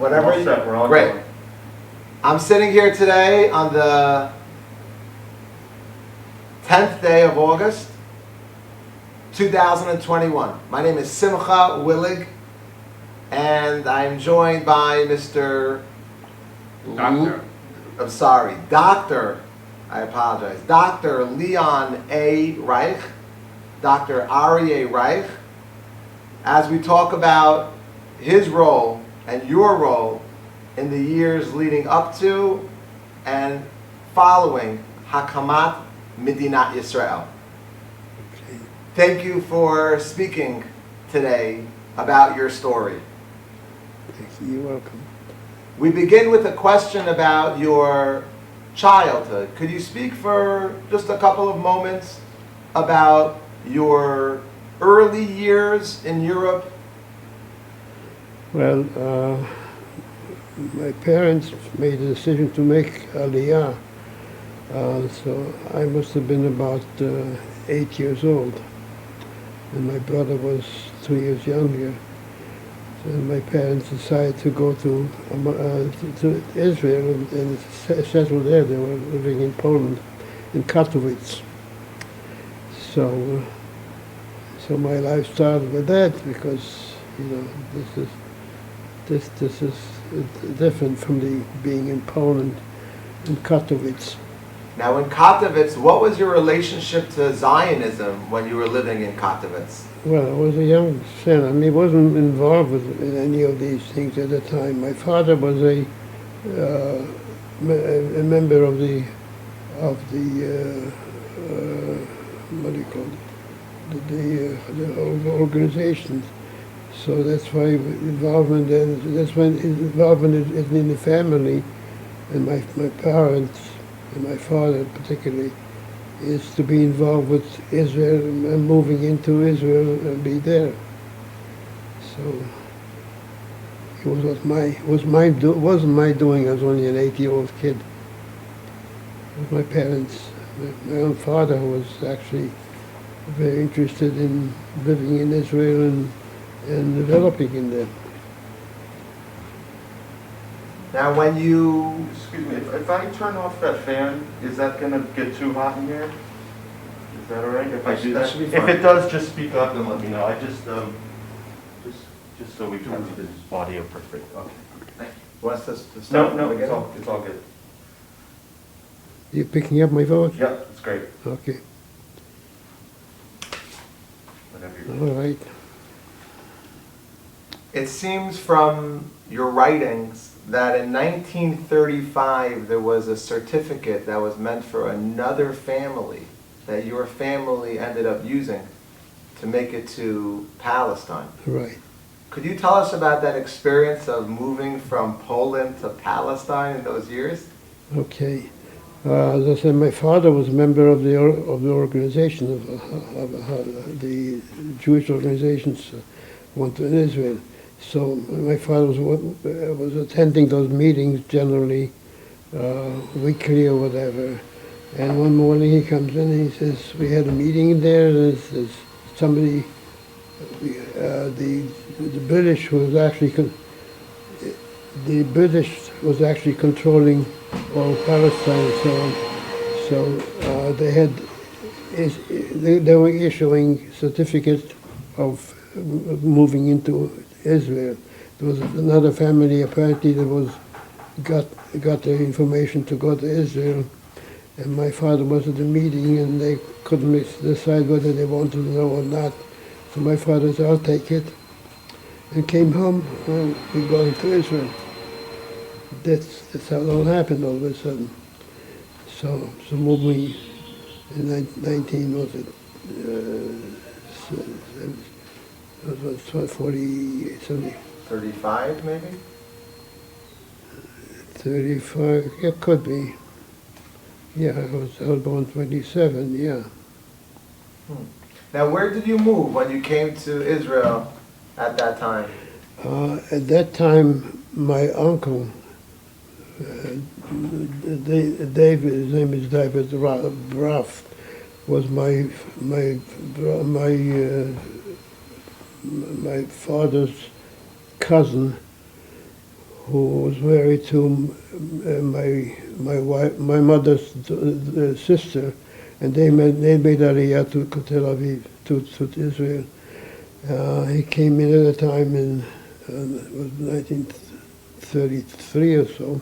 Whatever. All set, we're all Great. going. I'm sitting here today on the 10th day of August, 2021. My name is Simcha Willig, and I'm joined by Mr. Dr. I apologize. Dr. Leon A. Reich, Dr. Ari A. Reich, as we talk about his role and your role in the years leading up to and following Hakamat Medinat Yisrael. Okay. Thank you for speaking today about your story. Thank you. You're welcome. We begin with a question about your childhood. Could you speak for just a couple of moments about your early years in Europe? Well, my parents made a decision to make Aliyah, so I must have been about 8 years old, and my brother was 2 years younger. And my parents decided to go to Israel and settle there. They were living in Poland, in Katowice. So my life started with that because, you know, this is different from being in Poland, in Katowice. Now in Katowice, what was your relationship to Zionism when you were living in Katowice? Well, I was a young son. I mean, I wasn't involved in any of these things at the time. My father was a member of the what do you call it? The organization. So that's why involvement. That's when involvement is in the family, and my parents and my father particularly, is to be involved with Israel and moving into Israel and be there. So it wasn't my doing. I was only an 8-year-old kid. It was my parents. My own father was actually very interested in living in Israel and developing in there. Now when you... Excuse me, if I turn off that fan, is that going to get too hot in here? Is that all right if I do That that? should be If fine. it does, just speak up and let me know. I just so we can have this audio perfect. Okay. Want us to start No, again? it's all good. You picking up my voice? Yep, it's great. Okay. Whatever you're All right. It seems from your writings that in 1935 there was a certificate that was meant for another family that your family ended up using to make it to Palestine. Right. Could you tell us about that experience of moving from Poland to Palestine in those years? Okay. As I said, my father was a member of the organization of the Jewish organizations went to Israel. So my father was attending those meetings generally, weekly or whatever. And one morning he comes in and he says, "We had a meeting there. And there's somebody, the British was actually controlling all Palestine and so on. So they were issuing certificates of moving into Israel. There was another family apparently that got the information to go to Israel, and my father was at the meeting and they couldn't decide whether they wanted to know or not. So my father said, "I'll take it," and came home and we're going to Israel. That's how it all happened all of a sudden. So moving in 19, was it? Was 40, 70, 35 maybe? 35, it could be. Yeah, I was born 27, yeah. Now where did you move when you came to Israel at that time? At that time, my uncle, David, his name is David Raff, was my father's cousin, who was married to my mother's sister, and they made Aliyah to Tel Aviv, to Israel. He came in at a time in was 1933 or so.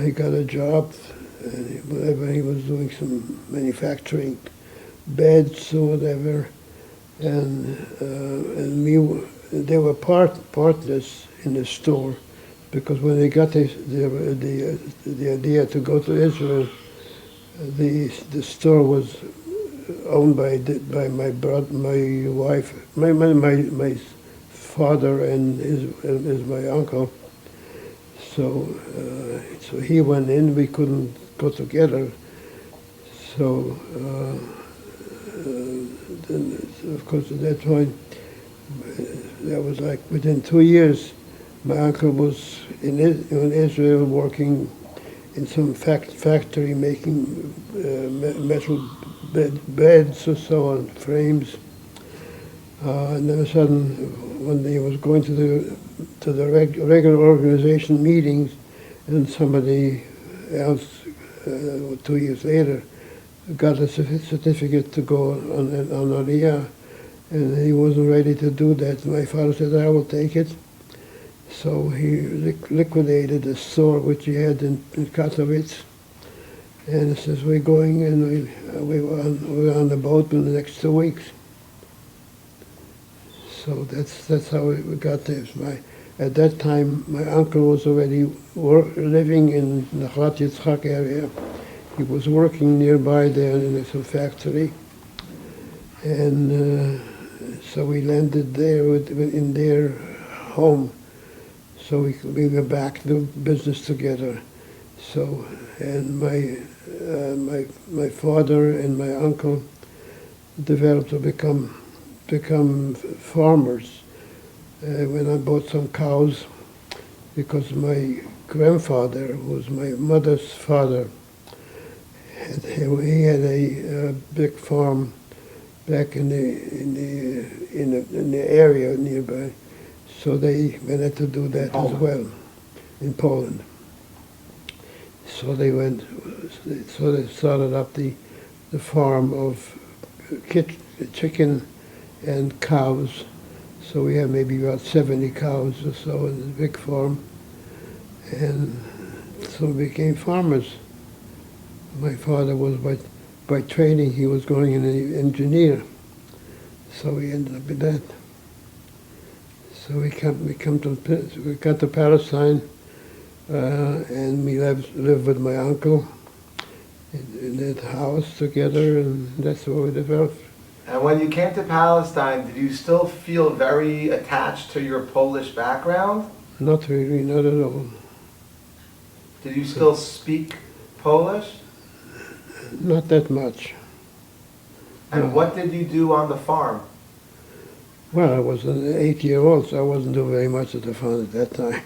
He got a job, and whatever, he was doing some manufacturing beds or whatever, and they were partners in the store, because when they got the idea to go to Israel, the store was owned by my brother, my wife, my father and my uncle. So he went in. We couldn't go together. So then, of course, at that point, that was like within 2 years. My uncle was in Israel working in some factory making metal beds or so on, frames. And then all of a sudden, when he was going to the regular organization meetings, and somebody else 2 years later got a certificate to go on Aliyah, and he wasn't ready to do that. My father said, I will take it. So he liquidated the store which he had in Katowice, and he says, we're going, and we were on the boat in the next 2 weeks. So that's how we got this. At that time, my uncle was already living in the Nachlat Yitzchak area. He was working nearby there in some factory, and so we landed there in their home. So we were back to business together. So, and my father and my uncle developed to become farmers. When I bought some cows, because my grandfather, who was my mother's father, he had a big farm back in the area nearby. So they wanted to do that as well in Poland. So they started up the farm of chicken and cows. So we have maybe about 70 cows or so in the big farm. And so we became farmers. My father was by training, he was going in an engineer. So we ended up with that. So we got to Palestine, and we lived with my uncle in that house together, and that's what we developed. And when you came to Palestine, did you still feel very attached to your Polish background? Not really, not at all. Did you still speak Polish? Not that much. And what did you do on the farm? Well, I was an 8-year-old, so I wasn't doing very much at the farm at that time.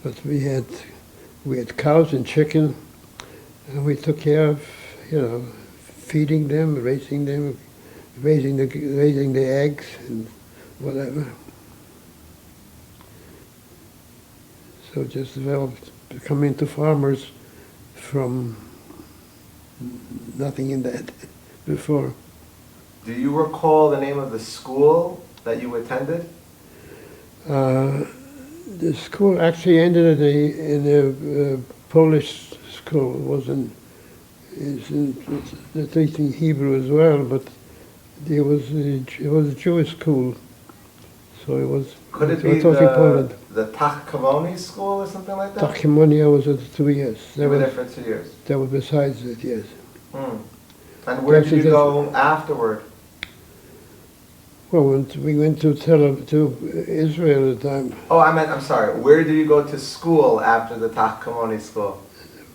But we had cows and chicken, and we took care of, feeding them, raising the eggs and whatever. So just developed, becoming into farmers from nothing in that before. Do you recall the name of the school that you attended? The school actually ended in a Polish school. It was they're teaching Hebrew as well, but it was a Jewish school. So it was. Could it be the Tachkavoni school or something like that? Tachkavoni, I was at 2 years. You were there for 2 years. That was besides it, yes. And where did you go afterward? Well, we went to Israel at the time. Oh, I'm sorry. Where did you go to school after the Tachkavoni school?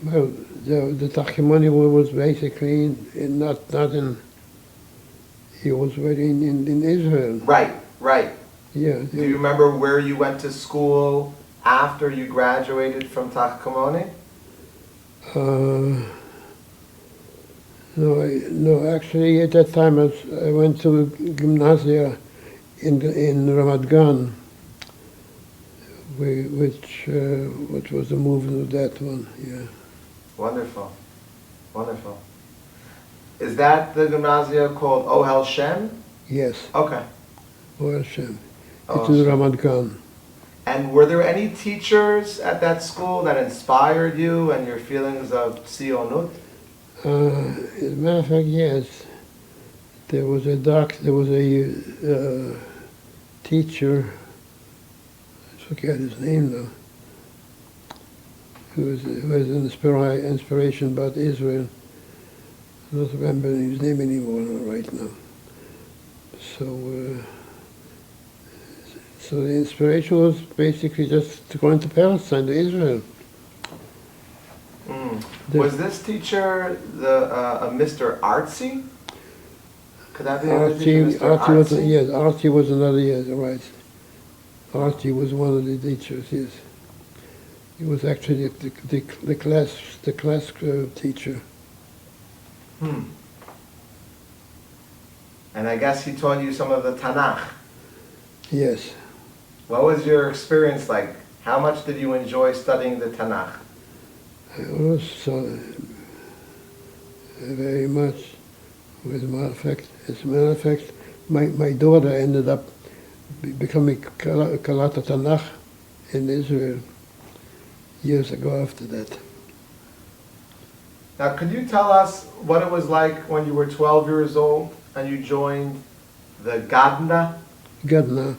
Well, the Tachkavoni was basically not in. He was already in Israel. Right. Yeah. Do you remember where you went to school after you graduated from Tachkavoni? No, actually at that time I went to gymnasia in Ramat Gan, which was the movement of that one. Yeah. Wonderful, wonderful. Is that the gymnasia called Ohel Shem? Yes. Okay. Ohel Shem. Ohel It's in Shem. Ramat Gan. And were there any teachers at that school that inspired you and your feelings of tzionut? As a matter of fact, yes. There was a teacher, I forget his name now, who was an inspiration about Israel. I don't remember his name anymore right now. So the inspiration was basically just to go into Palestine, to Israel. Was this teacher a Mr. Artsy? Could that be a teacher, Mr. Artsy? Archie was another, yes, right. Archie was one of the teachers, yes. He was actually the class teacher. And I guess he taught you some of the Tanakh. Yes. What was your experience like? How much did you enjoy studying the Tanakh? Also, very much. As a matter of fact, my daughter ended up becoming Kalata Tanakh in Israel years ago after that. Now, could you tell us what it was like when you were 12 years old and you joined the Gadna? Gadna.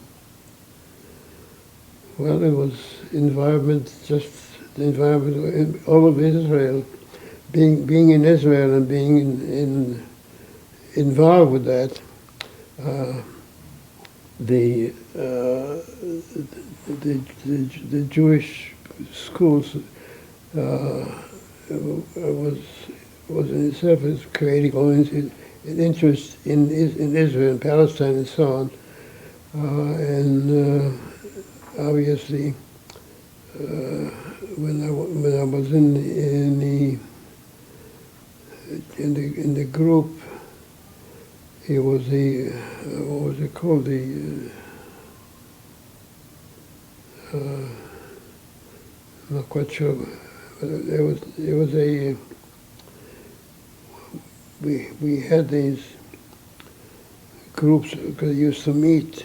Well, it was environment, just the environment in all of Israel. Being in Israel and being involved with that, the Jewish schools was in itself is creating an interest in Israel and Palestine and so on, and obviously when I was in the group, it was what was it called, I'm not quite sure. It was a we had these groups that used to meet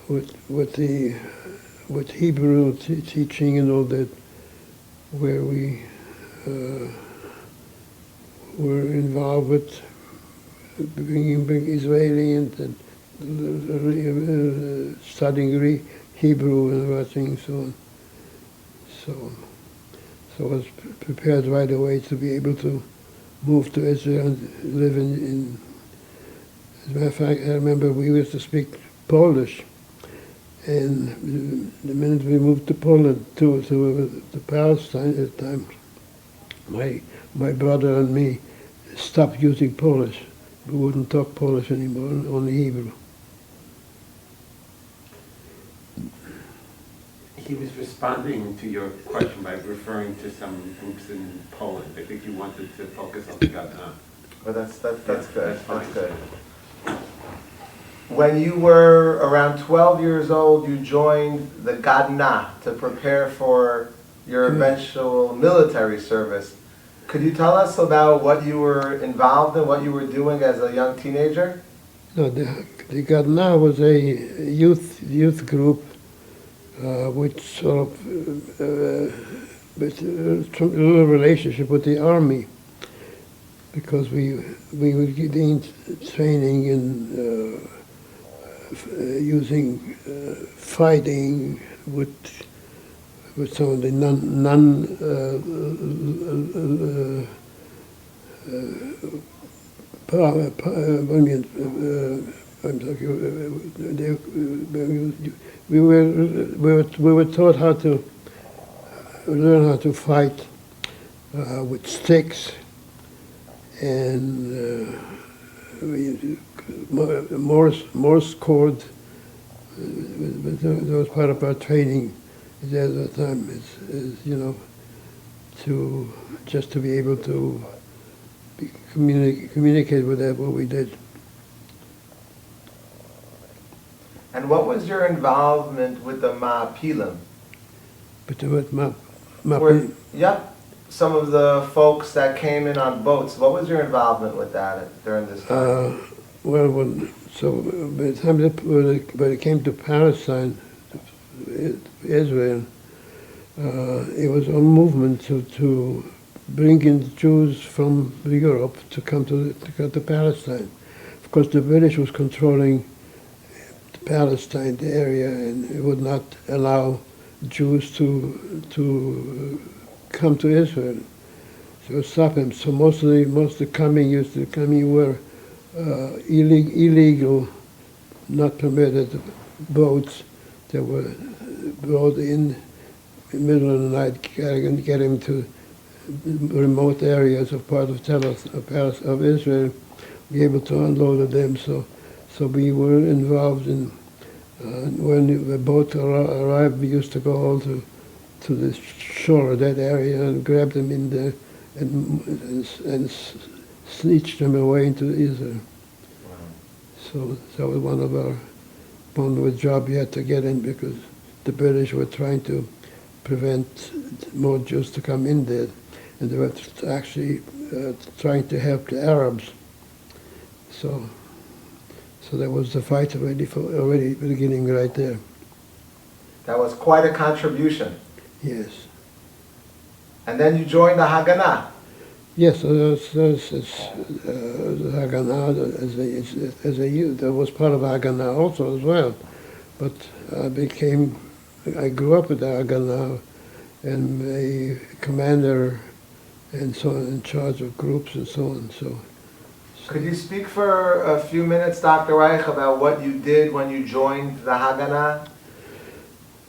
with Hebrew teaching and all that, where we were involved with bringing Israeli and studying Hebrew and writing and so on. So I was prepared right away to be able to move to Israel and live in as a matter of fact, I remember we used to speak Polish, and the minute we moved to Poland, to Palestine at the time, my brother and me stopped using Polish. We wouldn't talk Polish anymore, only Hebrew. He was responding to your question by referring to some groups in Poland. I think you wanted to focus on the Geltman. Well, that's good. That's fine. good. When you were around 12 years old, you joined the Gadna to prepare for your eventual military service. Could you tell us about what you were involved in, what you were doing as a young teenager? No, the Gadna was a youth group which sort of with a little relationship with the army, because we were getting training in using fighting with some of the we were taught how to learn how to fight with sticks and Morse code. That was part of our training at that time. Is to just to be able to communicate with that, what we did. And what was your involvement with the Ma'apilim? with Yep. Some of the folks that came in on boats. What was your involvement with that during this time? well, by the time when it came to Palestine, Israel, it was a movement to bring in Jews from Europe to come to Palestine. Of course, the British was controlling Palestine, the area, and it would not allow Jews to come to Israel. So it stop them. So most of the coming were illegal, not permitted boats that were brought in the middle of the night, getting to remote areas of part of Israel, be able to unload them. So we were involved in when the boat arrived. We used to go all to the shore of that area and grab them in there and snitch them away into Israel. Wow. So that was one of the job you had to get in, because the British were trying to prevent more Jews to come in there, and they were actually trying to help the Arabs. So there was the fight already beginning right there. That was quite a contribution. Yes. And then you joined the Haganah. Yes, the Haganah as a youth. That was part of Haganah also as well. But I grew up with the Haganah and a commander and so on, in charge of groups and so on. So. Could you speak for a few minutes, Dr. Reich, about what you did when you joined the Haganah?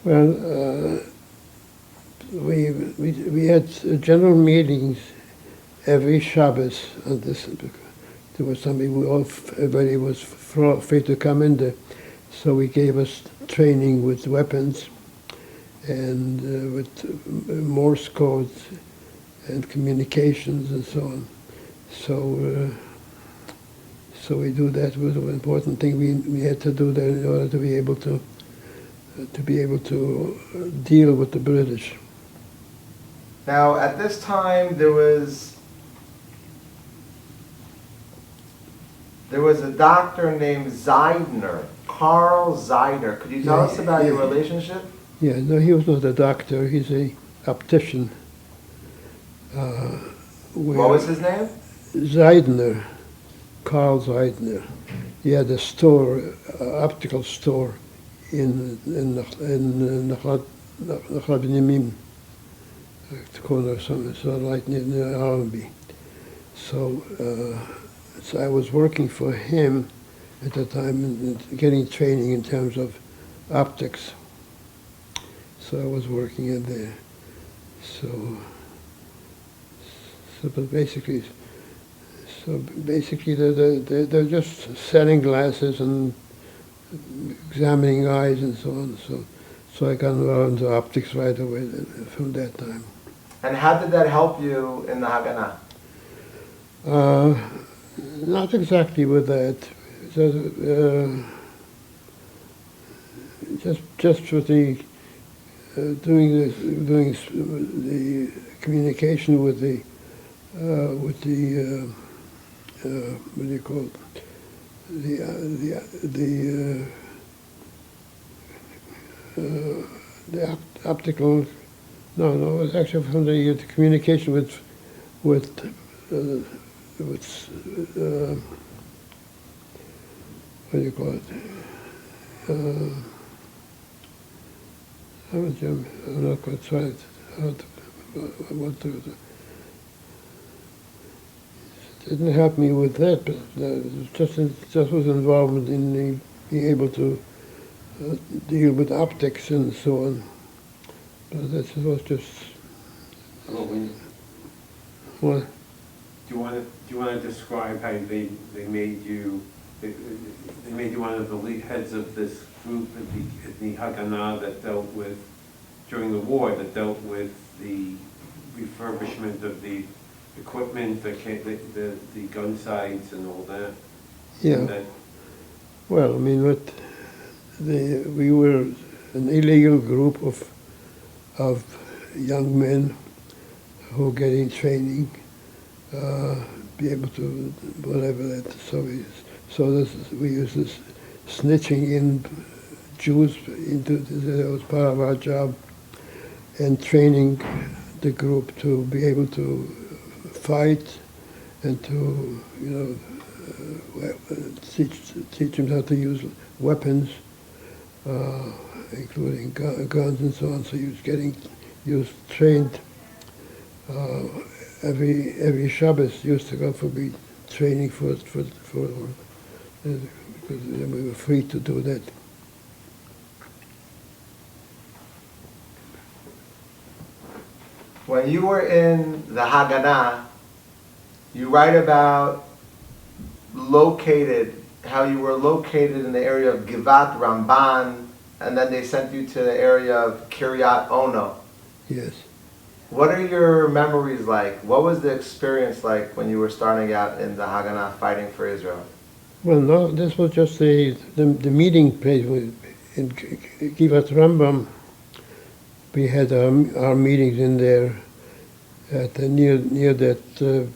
Well, we had general meetings every Shabbos on this. There was something everybody was afraid to come in there, so we gave us training with weapons and with Morse codes and communications and so on. So we do that. Was an important thing. We had to do that in order to be able to deal with the British. Now, at this time, there was a doctor named Zeidner, Carl Zeidner. Could you tell us about your relationship? Yeah, no, he was not a doctor. He's a optician. What was his name? Zeidner, Carl Zeidner. He had a store, optical store in Nachlat Binyamin, the corner of something, so right near Allenby. So I was working for him at the time and getting training in terms of optics. So I was working in there. But basically they're just selling glasses and examining eyes and so on. So I got involved into optics right away from that time. And how did that help you in the Haganah? Not exactly with that. Just with the doing the communication with the what do you call it? The optical. No, it was actually from the communication with what do you call it? I'm not quite sure what to. It didn't help me with that, but just was involved in being able to deal with optics and so on. But that was just. What? Do you want to describe how they made you? They made you one of the lead heads of this group at the Haganah that dealt with during the war, that dealt with the refurbishment of the equipment, the gun sights and all that. Yeah. Well, I mean, we were an illegal group of of young men who are getting training, be able to whatever that. We use this snitching in Jews into that was part of our job, and training the group to be able to fight and to teach them how to use weapons, including guns and so on. So he was trained every Shabbos. Used to go for training for because we were free to do that. When you were in the Haganah, you write about how you were located in the area of Givat Ramban, and then they sent you to the area of Kiryat Ono. Yes. What are your memories like? What was the experience like when you were starting out in the Haganah fighting for Israel? Well, no, this was just the meeting place in Givat Rambam. We had our meetings in there at near that. There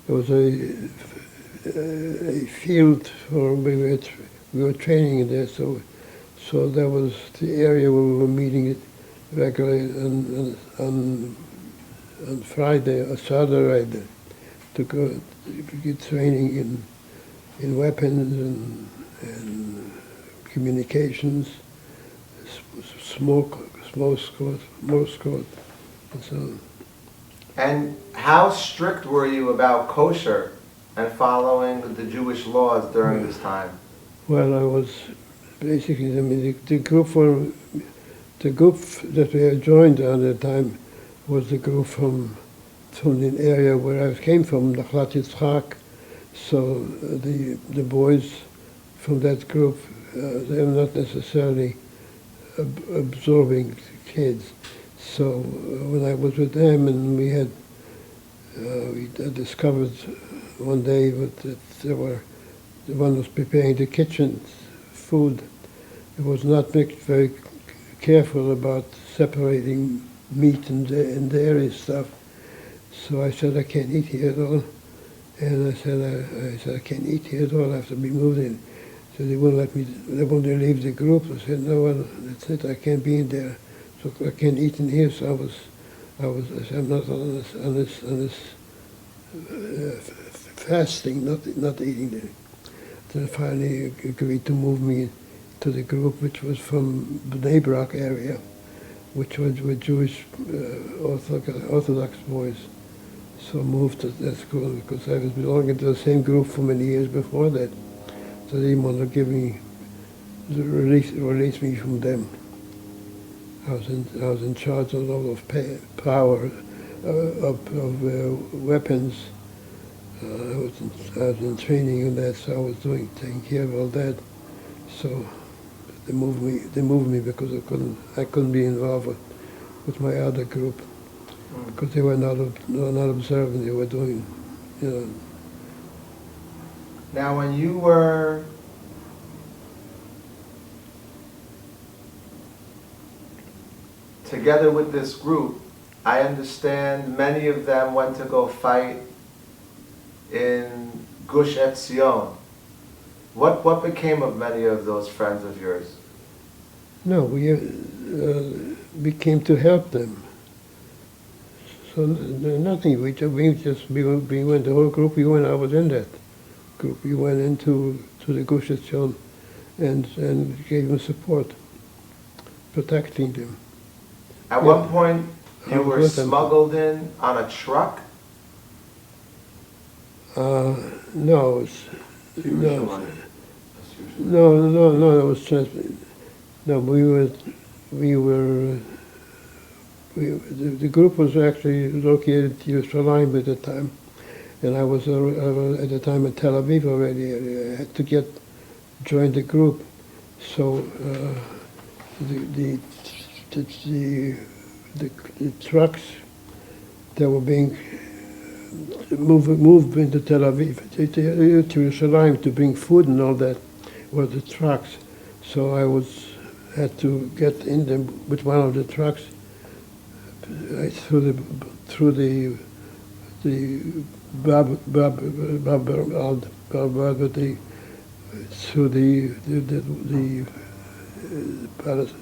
was a field where we were training in there, so that was the area where we were meeting regularly on Friday or Saturday to go to get training in weapons and communications, Morse code, and so on. And how strict were you about kosher and following the Jewish laws during this time? Well, I was basically, the group that we had joined at the time was the group from the area where I came from, Nachlat Yitzchak. So the boys from that group, they were not necessarily absorbing kids. So when I was with them, and we discovered one day that the one was preparing the kitchen food. It was not very careful about separating meat and dairy stuff. So I said, I can't eat here at all. And I said, I can't eat here at all. I have to be moved in. So they wouldn't let me. They wanted to leave the group. I said, no, well, that's it. I can't be in there. So I can't eat in here. So I said, I'm not on this fasting, not eating there. Then finally agreed to move me to the group, which was from the Bnei Brak area, which were Jewish Orthodox boys. So I moved to that school because I was belonging to the same group for many years before that. So they didn't want to give me, release me from them. I was in charge of all of power, of weapons. I was in training in that, so I was taking care of all that. So they moved me because I couldn't be involved with my other group because they were not observing. They were doing, Now, when you were together with this group, I understand many of them went to go fight in Gush Etzion. What became of many of those friends of yours? No, we came to help them. So nothing. We went. The whole group. We went. I was in that group. We went into the Gush Etzion and gave them support, protecting them. At one point, you were smuggled in on a truck? No, it was the group was actually located in Yerushalayim at the time, and I was at the time in Tel Aviv already. I had to join the group, so the trucks that were being moved into Tel Aviv, to Yerushalayim to bring food and all that, were the trucks. So I had to get in them with one of the trucks through the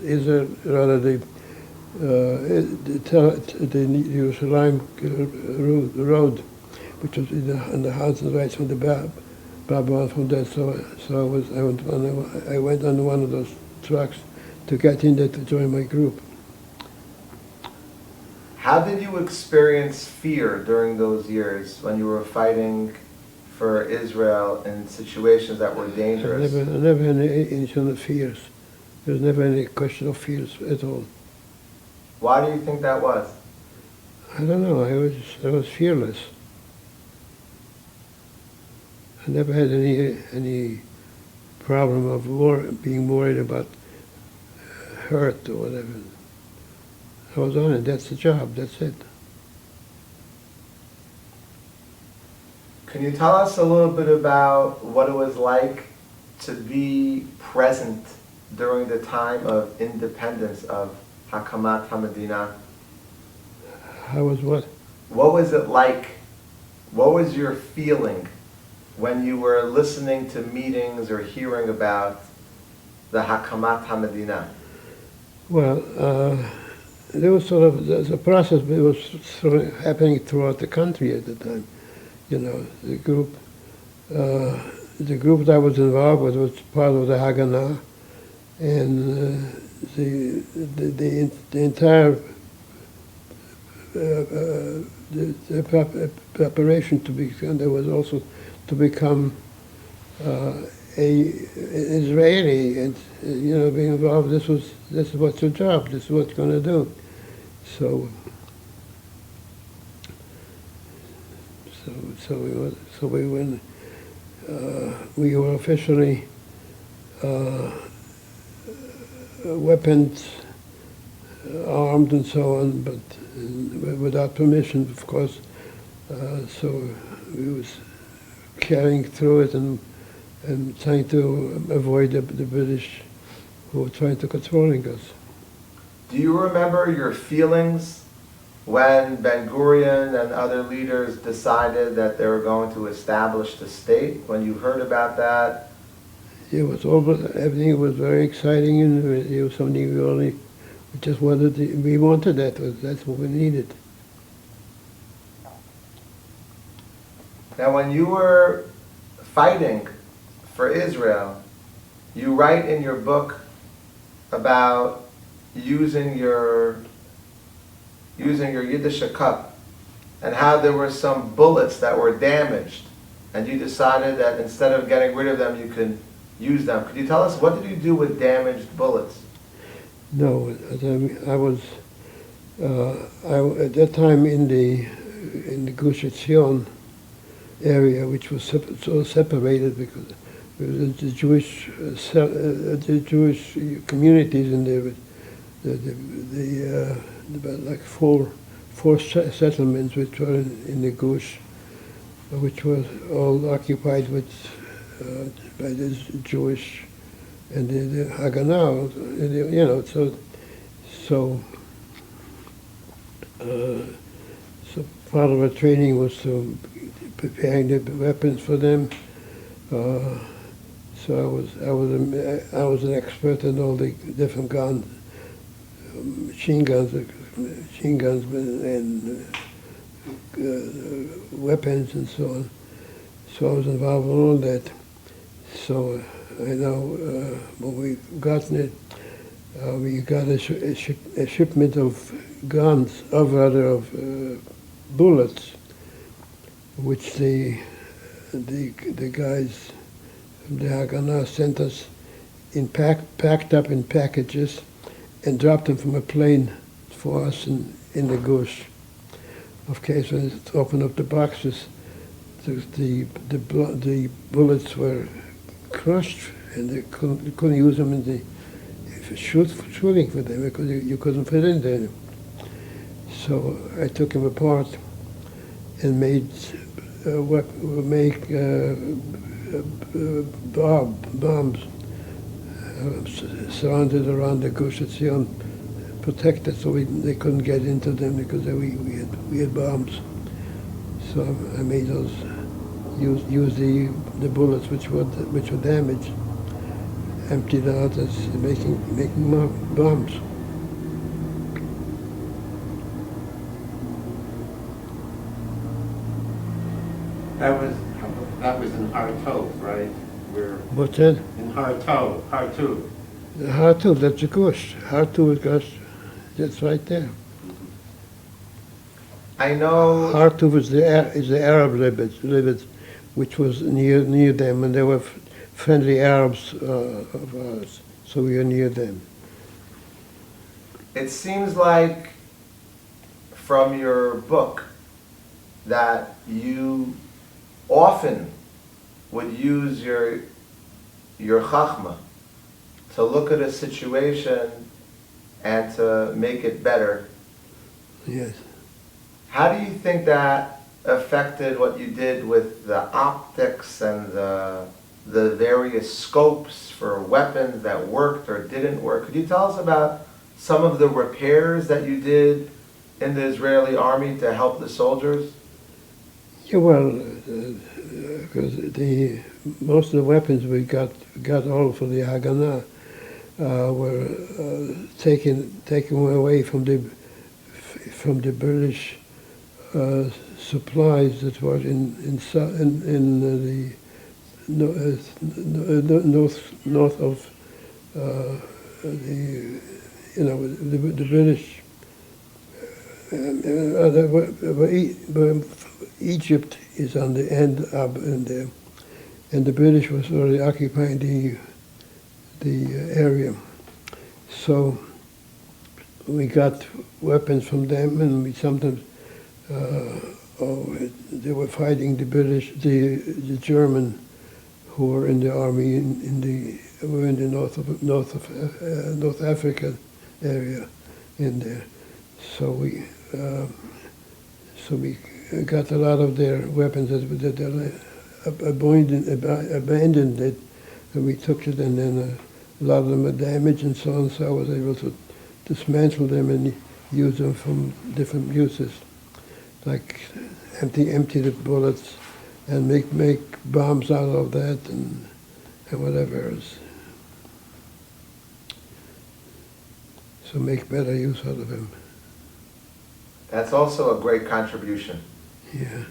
Israel, rather the Yerushalayim road, which was in the house and right from the Babylon from there. So I went on one of those trucks to get in there to join my group. How did you experience fear during those years when you were fighting for Israel in situations that were dangerous? I never had any sort of fears. There was never any question of fears at all. Why do you think that was? I don't know. I was fearless. I never had any problem of being worried about hurt or whatever. I was on it. That's the job. That's it. Can you tell us a little bit about what it was like to be present during the time of independence of Hakamat Hamadina? How was what? What was it like? What was your feeling when you were listening to meetings or hearing about the Hakamat Hamadina? Well, there was sort of the process. It was sort of happening throughout the country at the time. You know, the group that I was involved with was part of the Haganah, and the entire preparation to become, there was also to become a Israeli, and being involved. This is what's your job. This is what you're going to do. So we were officially weapons, armed and so on, but without permission, of course. So we was carrying through it and trying to avoid the British who were trying to controlling us. Do you remember your feelings when Ben Gurion and other leaders decided that they were going to establish the state? When you heard about that? It was everything was very exciting, and it was something we just wanted. We wanted that. That's what we needed. Now, when you were fighting for Israel, you write in your book about using your Yiddish cup and how there were some bullets that were damaged, and you decided that instead of getting rid of them, you could use them. Could you tell us, what did you do with damaged bullets? No, I was at that time in the Gush Etzion area, which was so separated because the Jewish communities in there. About like four settlements which were in the Gush, which was all occupied with by the Jewish and the Haganah, so part of our training was to preparing the weapons for them. So I was an expert in all the different guns. Machine guns and weapons and so on. So I was involved in all that. So I know when we gotten it, we got a shipment of guns, of bullets, which the guys from the Haganah sent us packed up in packages, and dropped them from a plane for us in the Gush. Okay, so when it opened up the boxes, the bullets were crushed, and they couldn't use them in the shooting for them because you couldn't fit in there. So I took them apart and made bombs surrounded around the Gush Etzion, protected, so they couldn't get into them because we had bombs. So I made those, use the bullets which were damaged, emptied out as making more bombs. That was in Hartov, right? What's that? In Hartov. Hartov, that's the Gush. Hartov is Gush. That's right there. I know. Hartov is the Arab Libbet, which was near them, and they were friendly Arabs of ours, so we were near them. It seems like from your book that you often would use your chachma to look at a situation and to make it better. Yes. How do you think that affected what you did with the optics and the various scopes for weapons that worked or didn't work? Could you tell us about some of the repairs that you did in the Israeli army to help the soldiers? Yeah, well, because most of the weapons we got all for the Haganah were taken away from the British supplies that were in the north of the British. Egypt is on the end up and the British was already occupying the area. So we got weapons from them, and we sometimes they were fighting the British, the German, who were in the army in the North Africa area in there. So we got a lot of their weapons that they abandoned it, and we took it, and then a lot of them were damaged and so on. So I was able to dismantle them and use them from different uses, like empty the bullets and make bombs out of that and whatever else. So make better use out of them. That's also a great contribution. Yeah.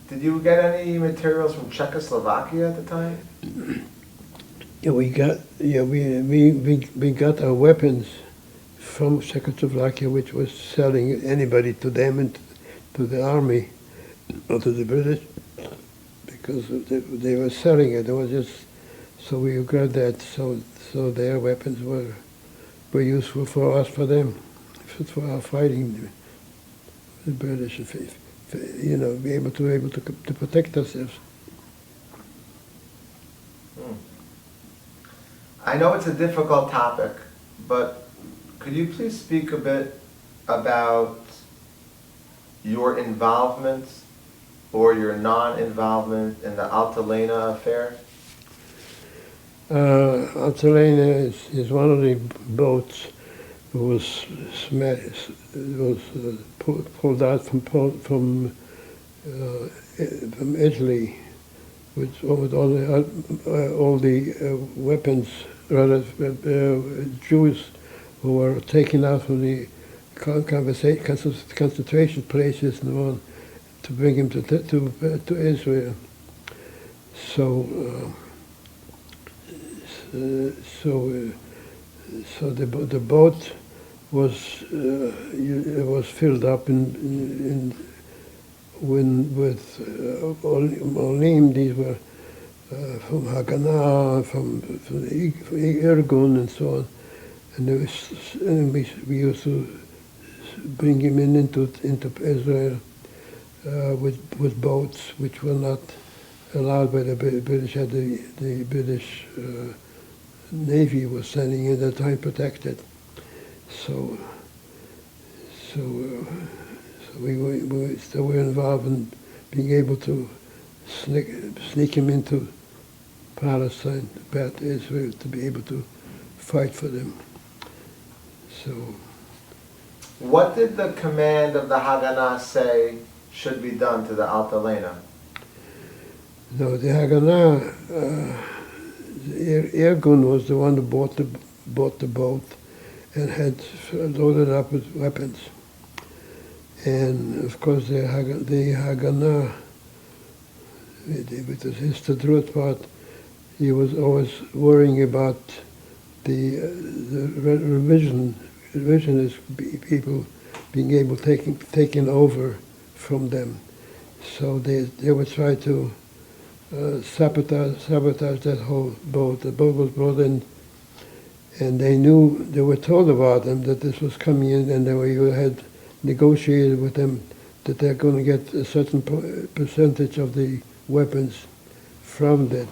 Did you get any materials from Czechoslovakia at the time? Yeah, we got our weapons from Czechoslovakia, which was selling anybody to them and to the army or to the British, because they were selling it. It was just so we got that. So their weapons were useful for us, for them, for our fighting the British, be able to protect ourselves. I know it's a difficult topic, but could you please speak a bit about your involvement or your non-involvement in the Altalena affair? Altalena is one of the boats that was pulled out from Italy with all the weapons, rather Jews who were taken out from the concentration places and on to bring him to Israel. So the boat was filled up with Olim. These were from Haganah, from Irgun and so on, and we used to bring him into Israel with boats which were not allowed by the British. The British Navy was sending in at the time protected. So we were involved in being able to sneak him into Palestine, about Israel, to be able to fight for them. So, What did the command of the Haganah say should be done to the Altalena? no, the Haganah, Irgun was the one who bought the boat and had loaded up with weapons. And of course the Haganah, with his Tadrut part, he was always worrying about the revisionist people being able taken over from them. So they would try to sabotage that whole boat. The boat was brought in, and they were told about them that this was coming in, and you had negotiated with them that they're going to get a certain percentage of the weapons from that.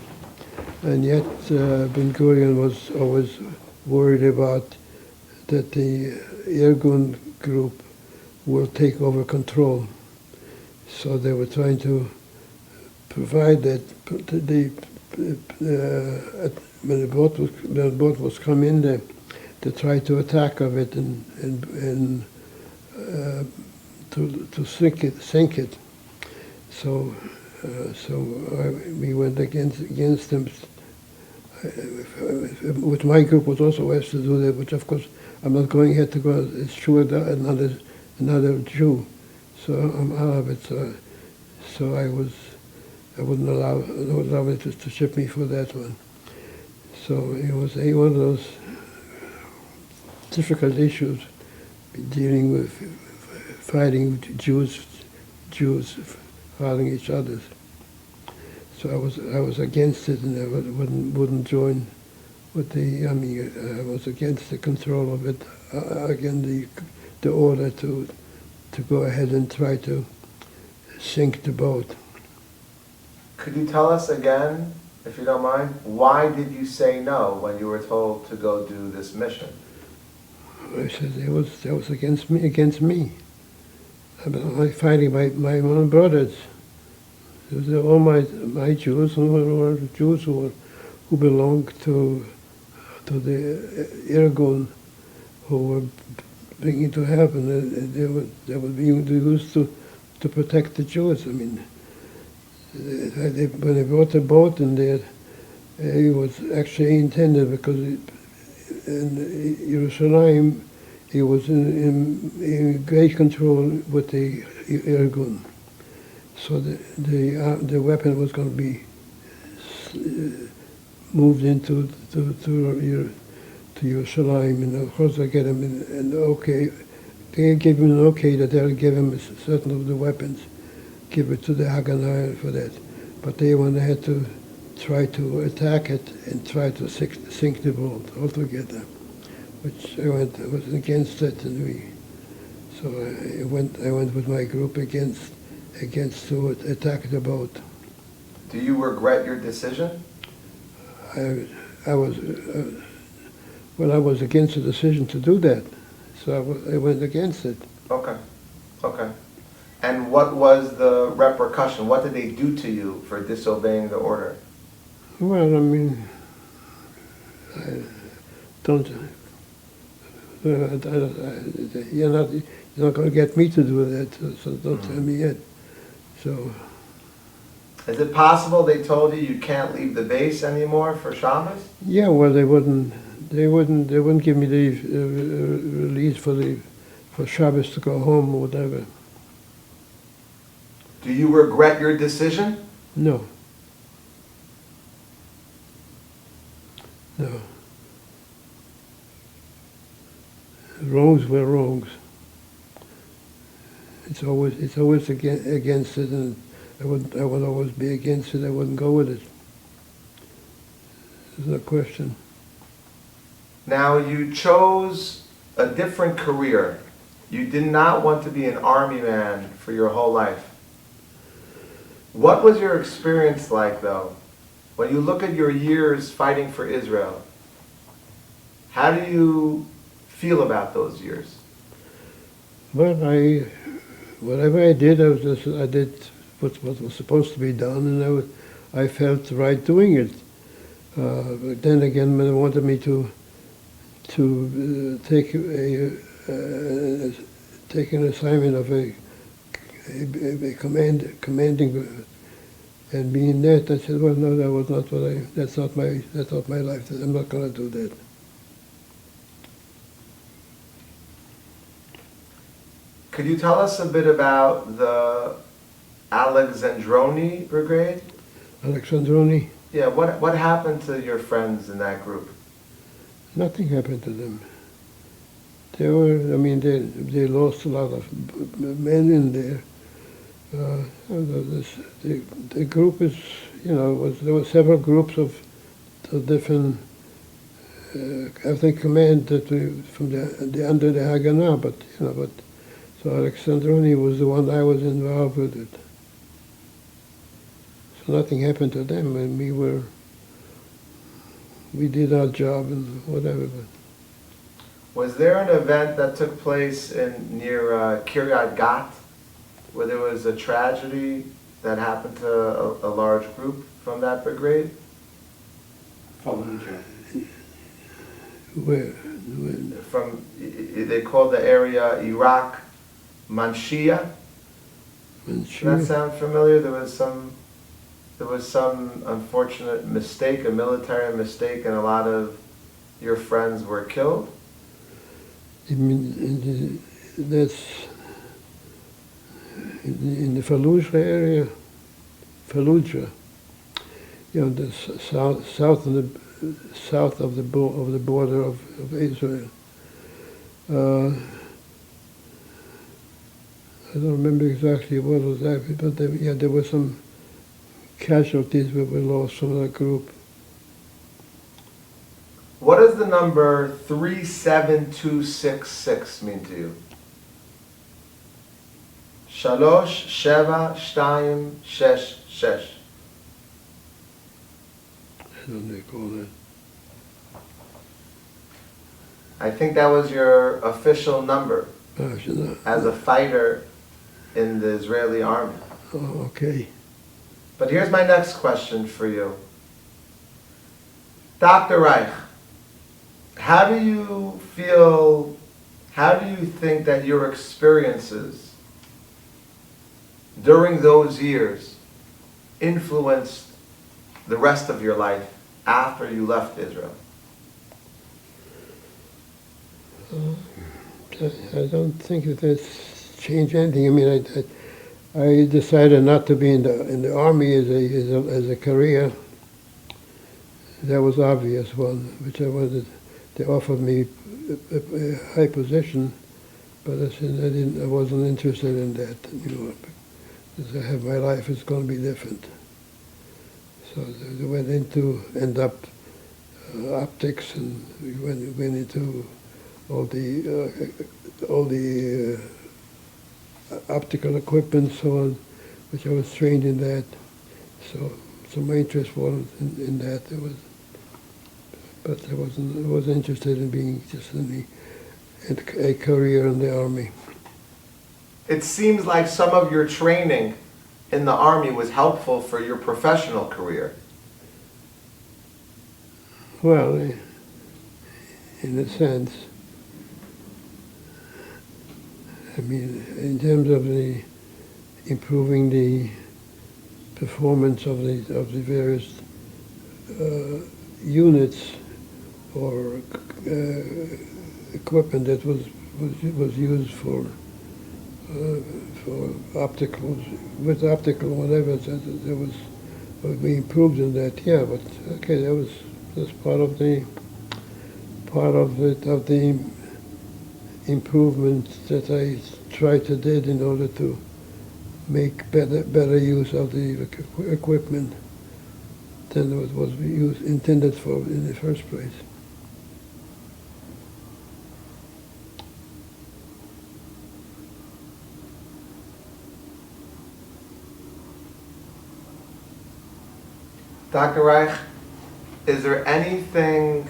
And yet Ben Gurion was always worried about that the Irgun group will take over control. So they were trying to provide that when the boat was coming in there, to try to attack of it and to sink it. So we went against them. With my group was also asked to do that, which of course I'm not going ahead to go. It's true, another Jew, so I'm Arab. So I wouldn't allow it to ship me for that one. So it was one of those difficult issues, dealing with fighting Jews fighting each other. So I was against it, and I wouldn't join with the. I mean, I was against the control of it. Again, the order to go ahead and try to sink the boat. Could you tell us again, if you don't mind, why did you say no when you were told to go do this mission? I said that was against me. I'm fighting my own brothers. Those are all my Jews who were Jews who belonged to the Irgun, who were bringing to heaven. They were being used to protect the Jews. I mean, when they brought the boat in there, it was actually intended because in Jerusalem, he was in great control with the Irgun. So the weapon was going to be moved into to Jerusalem, and of course they get him an okay. They gave him an okay that they'll give him certain of the weapons, give it to the Haganah for that. But they went ahead to try to attack it and try to sink the boat altogether, which I was against it, and so I went with my group against to attack the boat. Do you regret your decision? I was against the decision to do that, so I went against it. Okay. And what was the repercussion? What did they do to you for disobeying the order? Well, I mean, you're not going to get me to do that, so don't tell me yet. So. Is it possible they told you can't leave the base anymore for Shabbos? Yeah, well, they wouldn't give me the release for Shabbos to go home or whatever. Do you regret your decision? No. Wrongs were wrongs. It's always against it, and I would always be against it. I wouldn't go with it. There's no question. Now you chose a different career. You did not want to be an army man for your whole life. What was your experience like, though? When you look at your years fighting for Israel, how do you feel about those years? Well, whatever I did, I did what was supposed to be done, and I felt right doing it. But then again, when they wanted me to take an assignment of a commanding and being that, I said, well, no, that was not that's not my life. I'm not going to do that. Could you tell us a bit about the Alexandroni Brigade? Alexandroni? Yeah, what happened to your friends in that group? Nothing happened to them. They lost a lot of men in there. The group is, there were several groups of different, I think, command from the under the Haganah, but so Alexandroni was the one I was involved with it. So nothing happened to them, and we did our job and whatever. But Was there an event that took place near Kiryat Gat, where there was a tragedy that happened to a large group from that brigade? Fallujah. Where? They called the area Iraq Manshia. Does that sound familiar? There was some unfortunate mistake, a military mistake, and a lot of your friends were killed? That's in the Fallujah area. Fallujah, the south of the border of Israel. I don't remember exactly what was that, but there were some casualties that were lost from that group. What does the number 37266 mean to you? 37266. I don't recall that. I think that was your official number as a fighter in the Israeli army. Oh, okay. But here's my next question for you. Dr. Reich, how do you think that your experiences during those years influenced the rest of your life after you left Israel? I don't think that that's changed anything. I mean, I decided not to be in the army as a career. That was obvious one, which I wanted. They offered me a high position, but I said I wasn't interested in that. Because I have my life is going to be different. So they went end up optics, and we went into all the optical equipment, so on, which I was trained in that. So my interest was in that. But I wasn't interested in being just in a career in the army. It seems like some of your training in the army was helpful for your professional career. Well, in a sense. I mean, in terms of improving the performance of the various units or equipment that was used for optical, with optical whatever, we improved in that. Yeah, but okay, that's part of the improvement that I tried to do in order to make better use of the equipment than it was intended for in the first place. Dr. Reich, is there anything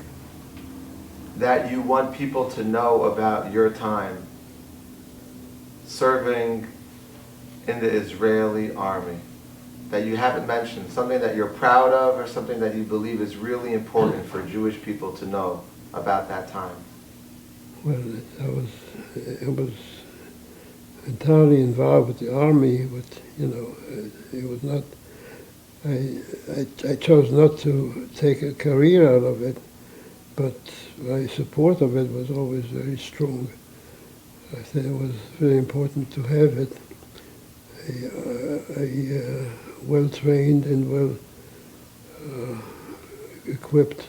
that you want people to know about your time serving in the Israeli army? that you haven't mentioned, something that you're proud of or something that you believe is really important for Jewish people to know about that time? Well, I was entirely involved with the army, but it was not. I chose not to take a career out of it, but my support of it was always very strong. I think it was very important to have it. A well-trained and well-equipped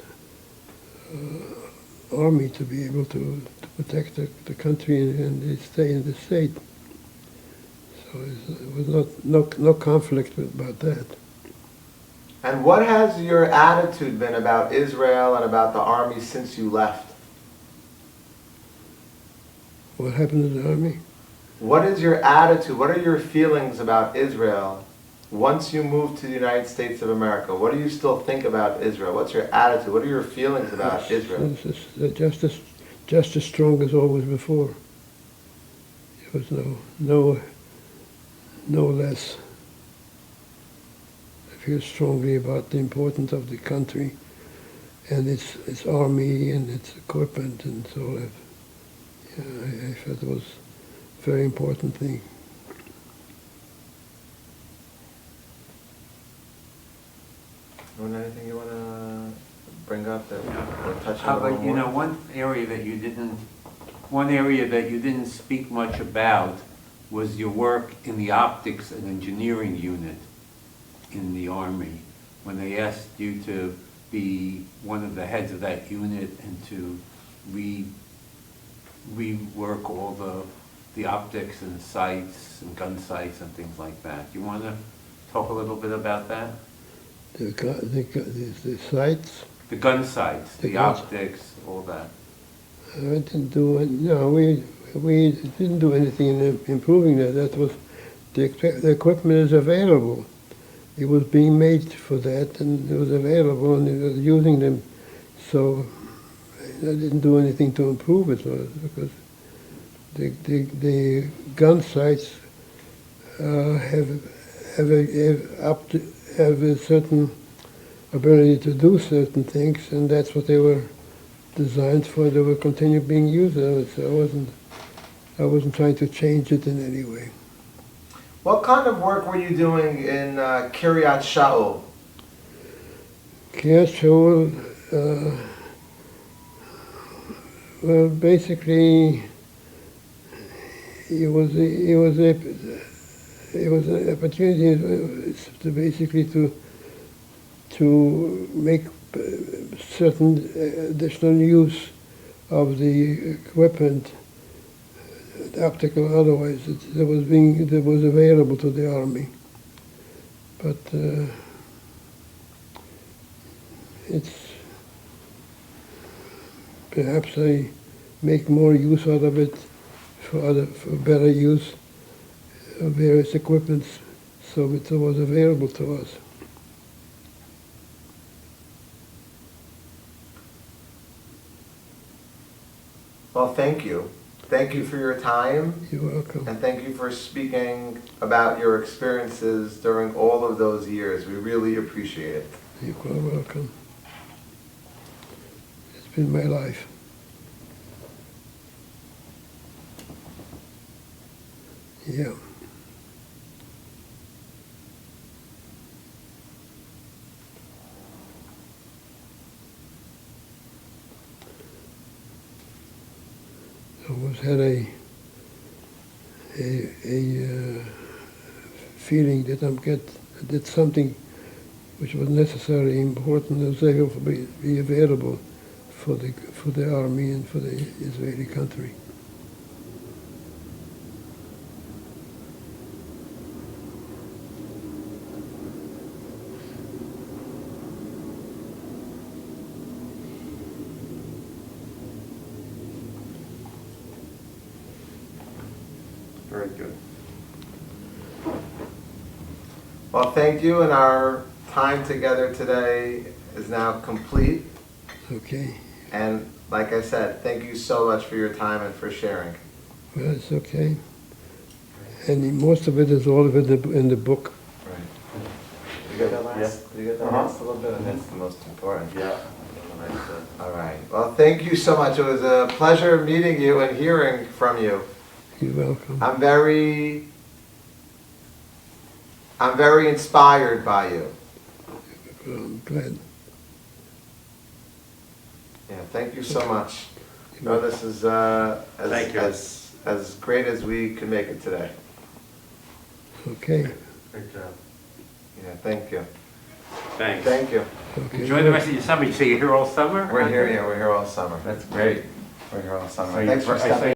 army to be able to protect the country and stay in the state. So it was no conflict about that. And what has your attitude been about Israel and about the army since you left? What happened to the army? What is your attitude? What are your feelings about Israel once you moved to the United States of America? What do you still think about Israel? What's your attitude? What are your feelings about Israel? It's just as strong as always before. There was no less. I feel strongly about the importance of the country and its army and its equipment and so on. I felt it was a very important thing. Anything you want to bring up that we're touching How on? about, one area that you didn't speak much about was your work in the optics and engineering unit in the Army, when they asked you to be one of the heads of that unit and to rework all the optics and sights and gun sights and things like that. You want to talk a little bit about that? The sights? The gun sights, the optics, all that. I didn't do it. No, we didn't do anything in improving that. That was the equipment is available. It was being made for that, and it was available, and they were using them. So I didn't do anything to improve it, because the gun sights have a certain ability to do certain things, and that's what they were designed for. They will continue being used. So I wasn't trying to change it in any way. What kind of work were you doing in Kiryat Shaul? Kiryat Shaul, well, basically, it was an opportunity to basically to make certain additional use of the equipment, optical, otherwise that was available to the army. But it's perhaps I make more use out of it for better use of various equipments, so it was available to us. Well, thank you. Thank you for your time. You're welcome. And thank you for speaking about your experiences during all of those years. We really appreciate it. You're quite welcome. It's been my life. Yeah. I always had a feeling that I did something which was necessarily important and was able to be available for the army and for the Israeli country. Very good. Well, thank you, and our time together today is now complete. Okay. And like I said, thank you so much for your time and for sharing. Well, it's okay. And most of it is all of it in the book. Right. You get that last? Yeah. Did you get that Uh-huh. last little bit? And that's the most important. Yeah. All right. Well, thank you so much. It was a pleasure meeting you and hearing from you. You're welcome. I'm very inspired by you. I'm glad. Yeah, thank you so much. No, this is Thank you. as great as we can make it today. Okay. Great job. Yeah, thank you. Thanks. Thank you. Okay. Enjoy the rest of your summer. So you're here all summer? We're here all summer. That's great. We're here all summer. Thanks for stepping